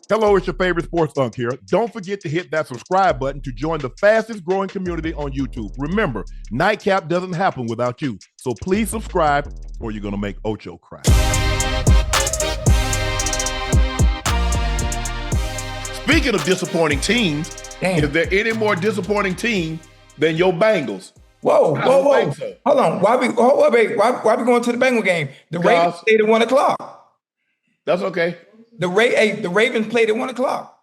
Hello, it's your favorite sports Unc here. Don't forget to hit that subscribe button to join the fastest growing community on YouTube. Remember, Nightcap doesn't happen without you. So please subscribe or you're going to make Ocho cry. Speaking of disappointing teams, is there any more disappointing team than your Bengals? Whoa. So. Hold on. Why we going to the Bengal game? The Ravens played at 1 o'clock. That's okay. The Ravens played at 1 o'clock.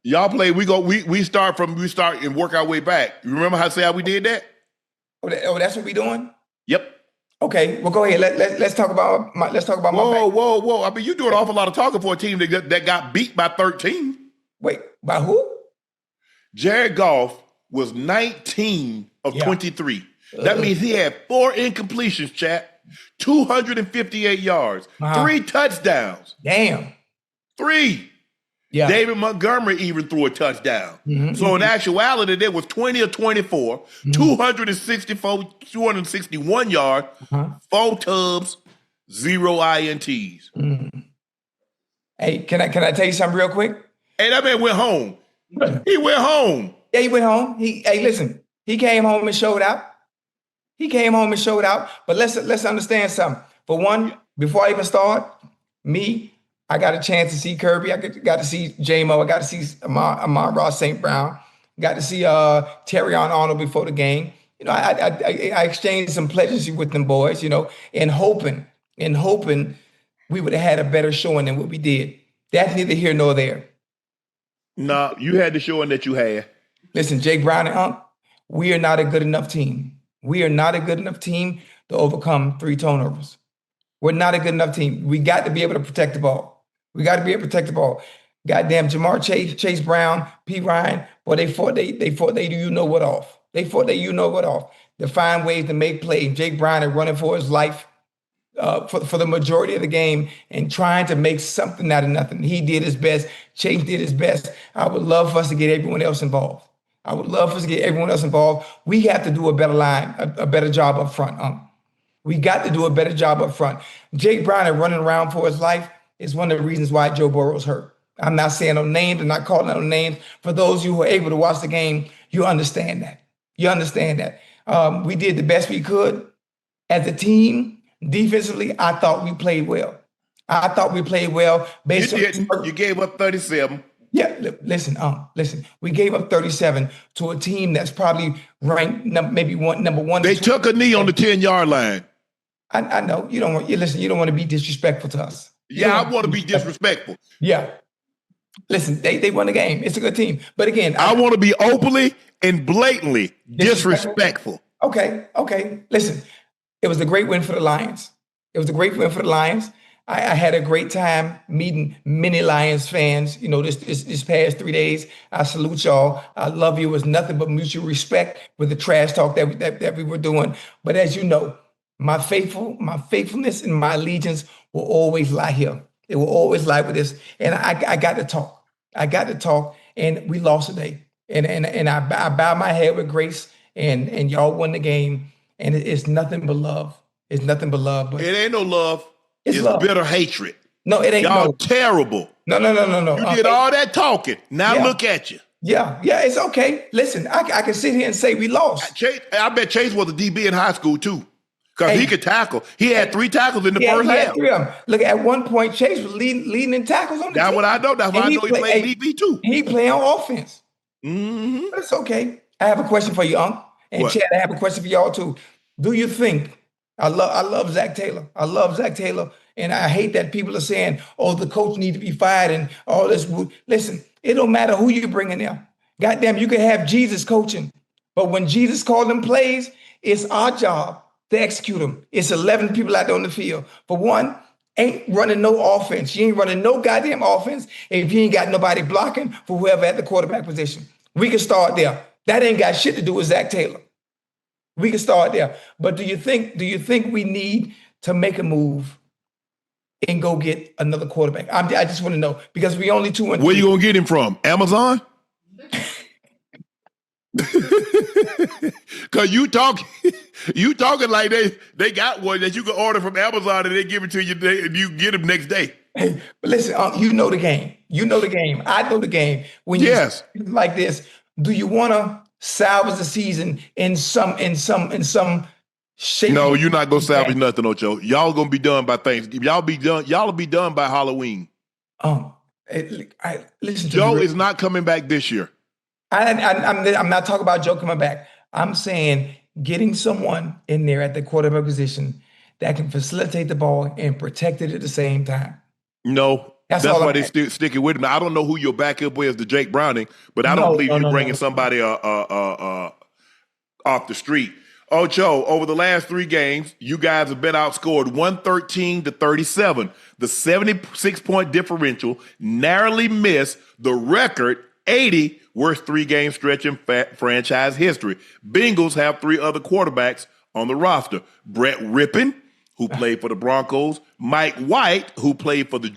Y'all play. We start and work our way back. You remember how we did that? Oh, that's what we doing? Yep. Okay. Well, go ahead. Let's talk about my. Whoa. I mean, you do an awful lot of talking for a team that got beat by 13. Wait, by who? Jared Goff was 19 of 23. That means he had 4 incompletions, chat. 258 yards, 3 touchdowns. Damn. 3. Yeah. David Montgomery even threw a touchdown. So in actuality, there was 20 or 24, 261 yards, 4 tubs, 0 INTs. Hey, can I tell you something real quick? Hey, that man went home. He went home. Yeah, he went home. Listen, he came home and showed out. But let's understand something. For one, before I even start, I got a chance to see Kirby. I got to see J-Mo. I got to see Amon Ross St. Brown. Got to see Terrion Arnold before the game. You know, I exchanged some pledges with them boys, you know, and hoping we would have had a better showing than what we did. That's neither here nor there. No, you had the showing that you had. Listen, Jake Brown and Unc, we are not a good enough team. We are not a good enough team to overcome 3 turnovers. We're not a good enough team. We got to be able to protect the ball. Goddamn Jamar Chase Brown, P. Ryan, boy, they fought they you know what off. To find ways to make plays. Jake Brown is running for his life for the majority of the game and trying to make something out of nothing. He did his best. Chase did his best. I would love for us to get everyone else involved. We have to do a better job up front. We got to do a better job up front. Jake Brown is running around for his life is one of the reasons why Joe Burrow's hurt. I'm not saying no names. I'm not calling no names. For those of you who are able to watch the game, you understand that. We did the best we could. As a team, defensively, I thought we played well. You gave up 37. Yeah, listen. We gave up 37 to a team that's probably ranked number one. They took a knee on the 10-yard line. I know you don't want. You don't want to be disrespectful to us. Yeah, I want to be disrespectful. Yeah, listen. They won the game. It's a good team, but again, I want to be openly and blatantly disrespectful. Okay. Listen, it was a great win for the Lions. I had a great time meeting many Lions fans, you know, this past 3 days. I salute y'all. I love you. It was nothing but mutual respect with the trash talk that we were doing. But as you know, my faithfulness and my allegiance will always lie here. It will always lie with this. And I got to talk. And we lost today. And I bow my head with grace and y'all won the game. And it's nothing but love. But it ain't no love. It's bitter hatred. No, it ain't. Y'all terrible. No. You did all that talking. Now look at you. Yeah, it's okay. Listen, I can sit here and say we lost. I bet Chase was a DB in high school too, because he could tackle. He had 3 tackles in the first half. 3 of them. Look, at one point, Chase was leading in tackles on the team. That's what I know. That's why I know he played DB too. He played on offense. But it's okay. I have a question for you, Unc. And Chad, I have a question for y'all too. Do you think I love Zach Taylor. And I hate that people are saying, oh, the coach needs to be fired and all this. Listen, it don't matter who you bring in there. Goddamn, you can have Jesus coaching. But when Jesus called them plays, it's our job to execute them. It's 11 people out there on the field. For one, ain't running no offense. You ain't running no goddamn offense if you ain't got nobody blocking for whoever at the quarterback position. We can start there. That ain't got shit to do with Zach Taylor. We can start there. But do you think we need to make a move and go get another quarterback? I just want to know, because we only 2-3. Where you gonna get him from? Amazon? Cause you talking like they got one that you can order from Amazon and they give it to you and you get them next day. Hey, but listen, you know the game. You know the game. I know the game. When you Yes. like this, do you want to salvage the season in some shape? No, you're not gonna salvage Fashion? nothing, Ocho. Y'all gonna be done by Thanksgiving. Y'all be done. Y'all will be done by Halloween. Listen to me. Joe is not coming back this year. I'm not talking about Joe coming back. I'm saying getting someone in there at the quarterback position that can facilitate the ball and protect it at the same time. No, That's that's all why I'm they saying. sticking with him. I don't know who your backup is to Jake Browning, but I don't No, believe no, you're no, no, bringing no. somebody off the street. Ocho, over the last 3 games, you guys have been outscored 113-37. The 76-point differential narrowly missed the record 80 worst 3-game stretch in franchise history. Bengals have 3 other quarterbacks on the roster. Brett Rippon, who played for the Broncos, Mike White, who played for the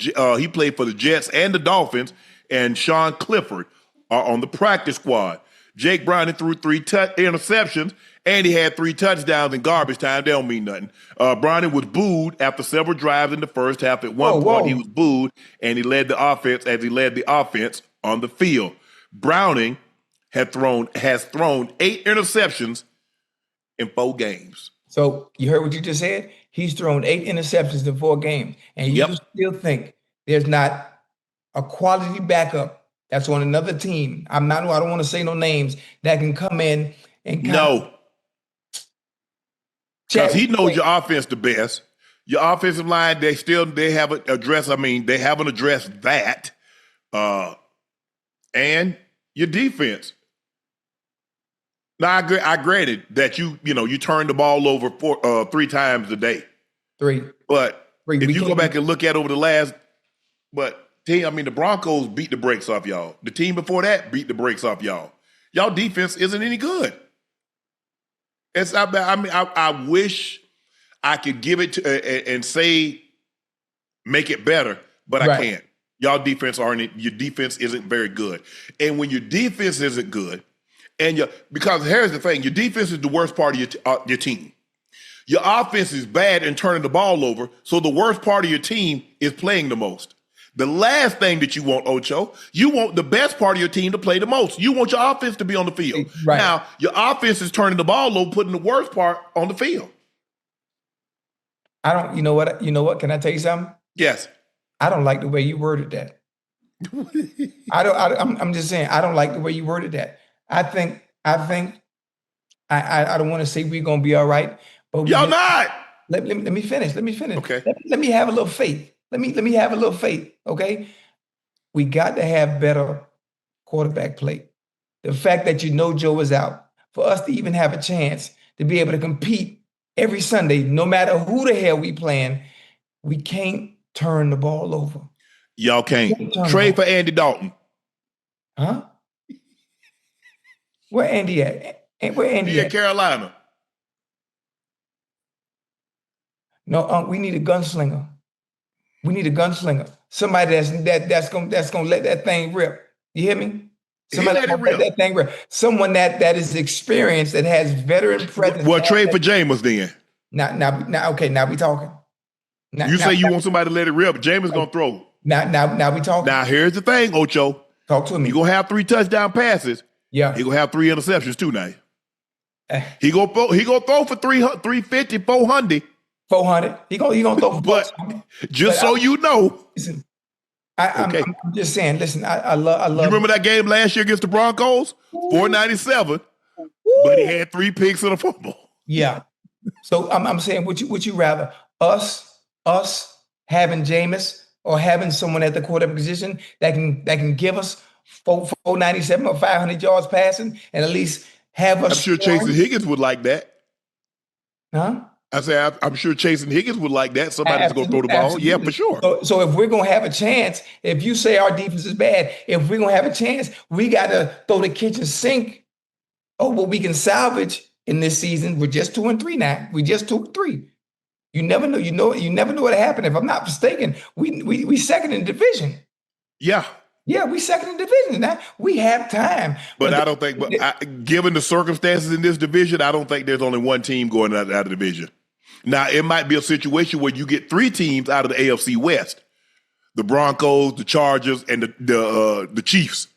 Jets and the Dolphins, and Sean Clifford are on the practice squad. Jake Browning threw 3 interceptions, and he had 3 touchdowns in garbage time. They don't mean nothing. Browning was booed after several drives in the first half. At one point, he was booed, and he led the offense on the field. Browning has thrown 8 interceptions in 4 games. So you heard what you just said? He's thrown 8 interceptions in 4 games, and you still think there's not a quality backup that's on another team. I don't want to say no names that can come in and No, because he knows your offense the best. Your offensive line, they haven't addressed. I mean, they haven't addressed that, and your defense. Now, I granted that you turn the ball over 3 times a day. 3. But Three. if you go back and look at over the last, the Broncos beat the brakes off y'all. The team before that beat the brakes off y'all. Y'all defense isn't any good. I wish I could give it to and say make it better, but I can't. Your defense isn't very good. And when your defense isn't good, because here's the thing, your defense is the worst part of your team. Your offense is bad and turning the ball over, so the worst part of your team is playing the most. The last thing that you want, Ocho, you want the best part of your team to play the most. You want your offense to be on the field. Right. Now, your offense is turning the ball over, putting the worst part on the field. You know what? Can I tell you something? Yes. I don't like the way you worded that. I'm just saying, I don't like the way you worded that. I don't want to say we're gonna be all right, but y'all not. Let me finish. Okay. Let me have a little faith. Let me have a little faith. Okay. We got to have better quarterback play. The fact that Joe is out, for us to even have a chance to be able to compete every Sunday, no matter who the hell we playing, we can't turn the ball over. Y'all can't. Trade for Andy Dalton. Huh? Where Andy at? Where Andy He at? in Carolina. No, we need a gunslinger. We need a gunslinger. Somebody that's gonna let that thing rip. You hear me? Somebody that's gonna let that thing rip. Someone that is experienced, that has veteran presence. Well, trade for Jameis then. Now, okay, now we talking. You say you want somebody to let it rip. Jameis gonna throw. Now we talking. Now here's the thing, Ocho. Talk to me. You gonna have 3 touchdown passes. Yeah. He gonna have 3 interceptions too now. He gonna throw for 350, 400. 400. He gonna throw for but just so you know. Listen, I'm just saying. Listen, I love. You remember that game last year against the Broncos? 497. But he had 3 picks and a fumble. Yeah. So I'm saying, would you rather us having Jameis or having someone at the quarterback position that can give us 497 or 500 yards passing and at least have us? I'm sure Chasen Higgins would like that. Huh? I say I'm sure Chasen Higgins would like that. Somebody's going to throw the ball. Absolutely. Yeah, for sure. So if we're going to have a chance, if you say our defense is bad, if we're going to have a chance, we got to throw the kitchen sink over what we can salvage in this season. We're just 2-3 now. We just 2-3. You never know. You never know what happened. If I'm not mistaken, we second in division. Yeah. Yeah, we second in division. Now we have time. But I don't think, given the circumstances in this division, I don't think there's only one team going out of the division. Now, it might be a situation where you get 3 teams out of the AFC West the Broncos, the Chargers, and the Chiefs.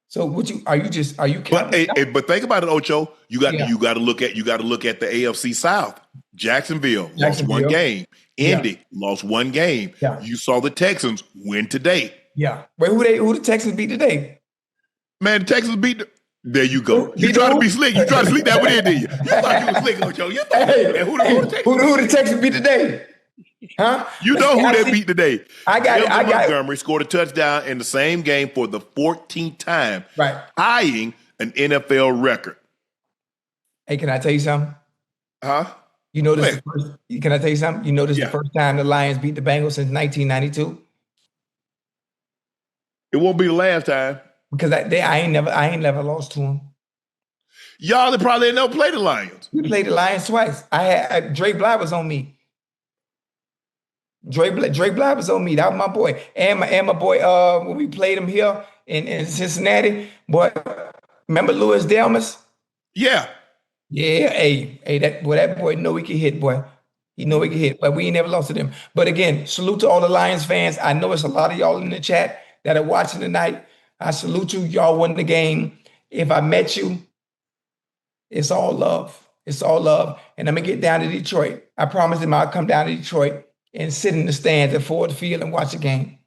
So are you counting? But think about it, Ocho. You got to look at the AFC South. Jacksonville lost one game. Indy lost one game. Yeah. You saw the Texans win today. Yeah. Wait, who the Texans beat today? Man, the Texans beat there you go. You try to be slick. You try to slick that one in, did you? You thought you was slick, Ocho. You thought who the Texans beat today? Huh? You know who they beat today. I got it. Montgomery scored a touchdown in the same game for the 14th time, right, tying an NFL record. Hey, can I tell you something? Huh? You know this. Can I tell you something? You know this is the first time the Lions beat the Bengals since 1992. It won't be the last time because I ain't never lost to them. Y'all probably ain't never played the Lions. We played the Lions twice. I had Dre Bly was on me. Dre Bly was on me. That was my boy. And my boy, when we played him here in Cincinnati, boy, remember Louis Delmas? Yeah. Yeah, hey, that boy know he can hit, boy. He know he can hit, but we ain't never lost to them. But again, salute to all the Lions fans. I know it's a lot of y'all in the chat that are watching tonight. I salute you. Y'all won the game. If I met you, it's all love. It's all love. And I'm going to get down to Detroit. I promised him I'll come down to Detroit and sit in the stands at Ford Field and watch the game.